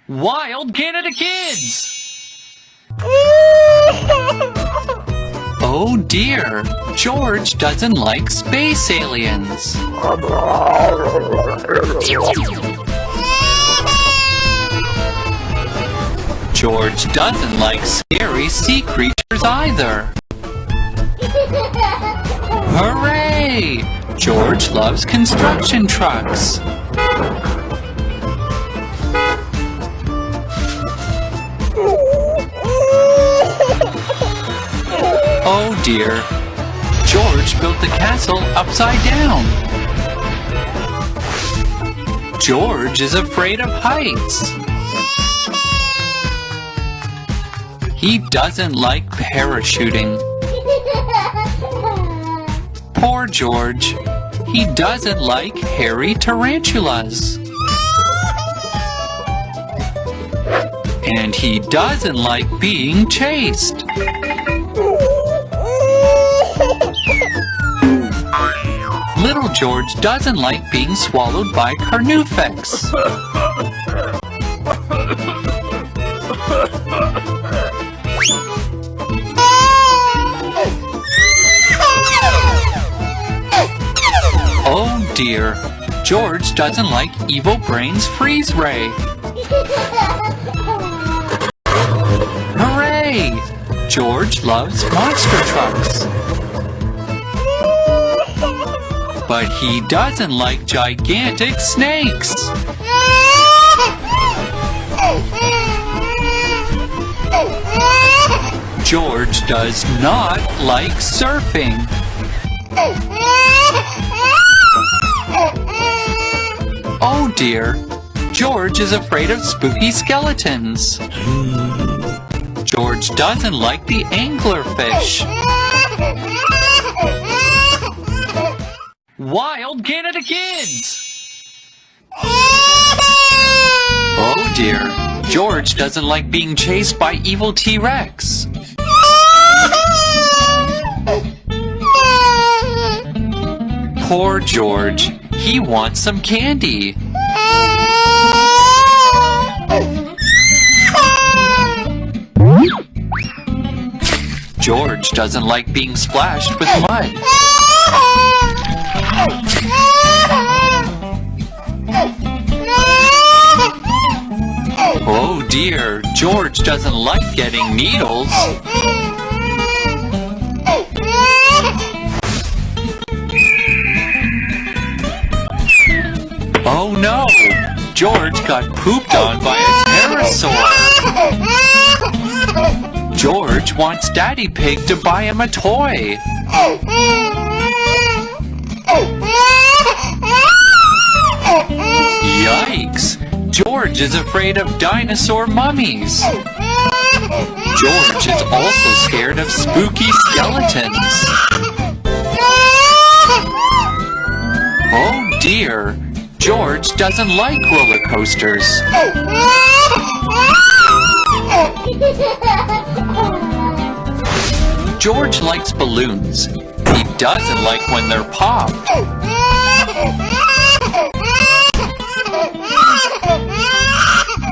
Wild Canada Kids! Oh dear, George doesn't like space aliens. George doesn't like scary sea creatures either. Hooray! George loves construction trucks. Oh dear, George built the castle upside down. George is afraid of heights. He doesn't like parachuting. Poor George, he doesn't like hairy tarantulas. And he doesn't like being chased. Little George doesn't like being swallowed by carnifex. Oh dear, George doesn't like Evil Brain's freeze ray. Hooray! George loves monster trucks. But he doesn't like gigantic snakes. George does not like surfing. Oh dear, George is afraid of spooky skeletons. George doesn't like the anglerfish. Wild Canada Kids! Oh dear, George doesn't like being chased by evil T-Rex. Poor George, he wants some candy. George doesn't like being splashed with mud. Oh dear, George doesn't like getting needles. Oh no, George got pooped on by a pterosaur. George wants Daddy Pig to buy him a toy. Yikes! George is afraid of dinosaur mummies. George is also scared of spooky skeletons. Oh dear! George doesn't like roller coasters. George likes balloons. He doesn't like when they're popped.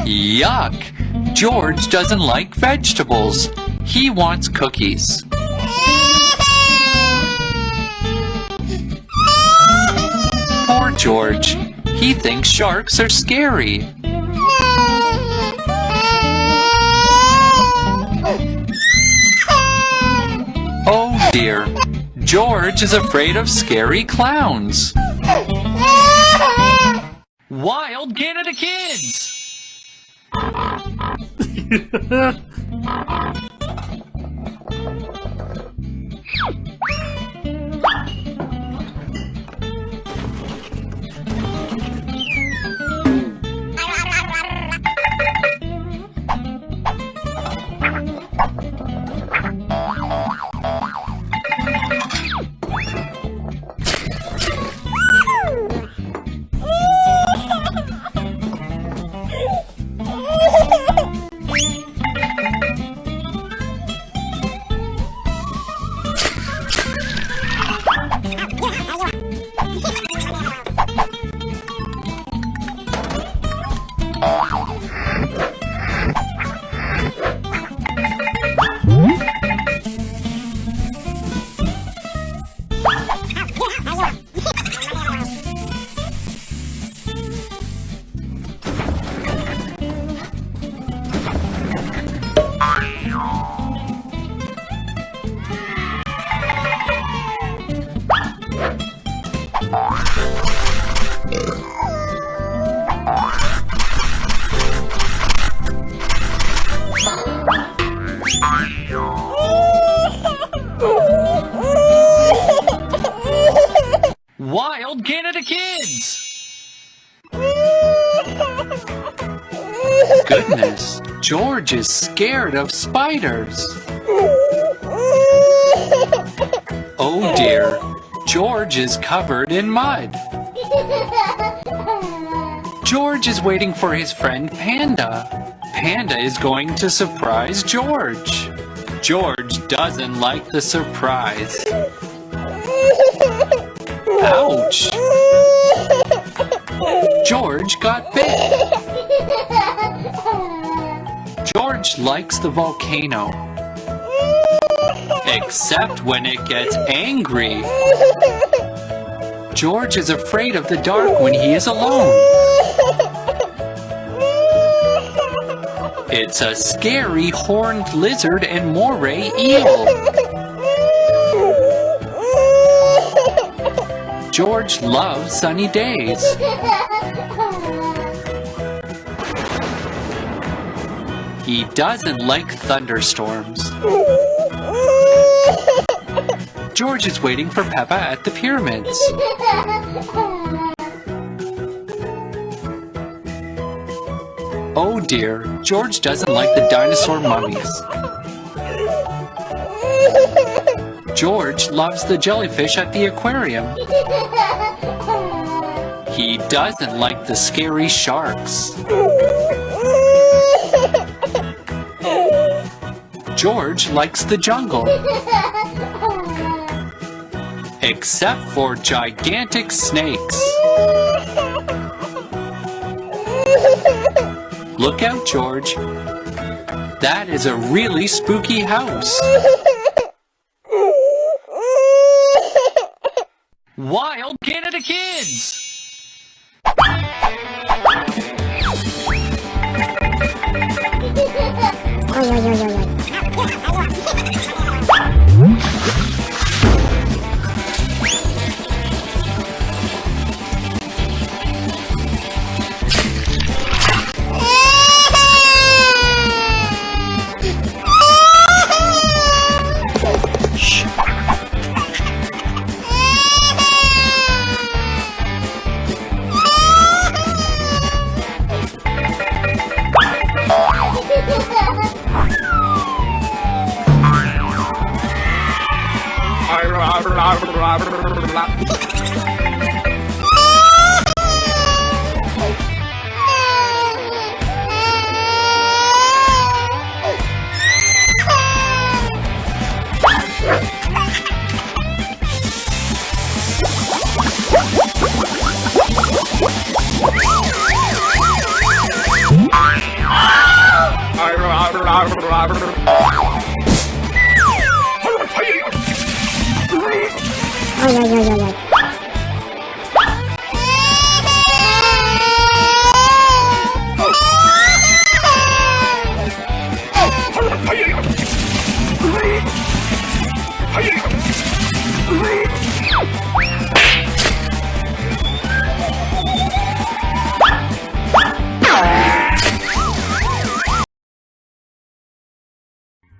Yuck! George doesn't like vegetables. He wants cookies. Poor George. He thinks sharks are scary. Oh dear. George is afraid of scary clowns. Wild Canada Kids! goodness, George is scared of spiders. Oh dear, George is covered in mud. George is waiting for his friend Panda. Panda is going to surprise George. George doesn't like the surprise. Ouch! George got bit. George likes the volcano. Except when it gets angry. George is afraid of the dark when he is alone. It's a scary horned lizard and moray eel. George loves sunny days. He doesn't like thunderstorms. George is waiting for Peppa at the pyramids. Oh dear, George doesn't like the dinosaur mummies. George loves the jellyfish at the aquarium. He doesn't like the scary sharks. George likes the jungle. Except for gigantic snakes. Look out, George. That is a really spooky house. Wild Canada Kids!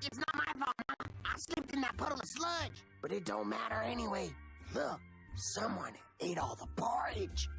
It's not my fault, Mama. I slipped in that puddle of sludge. But it don't matter anyway. Look, someone ate all the porridge.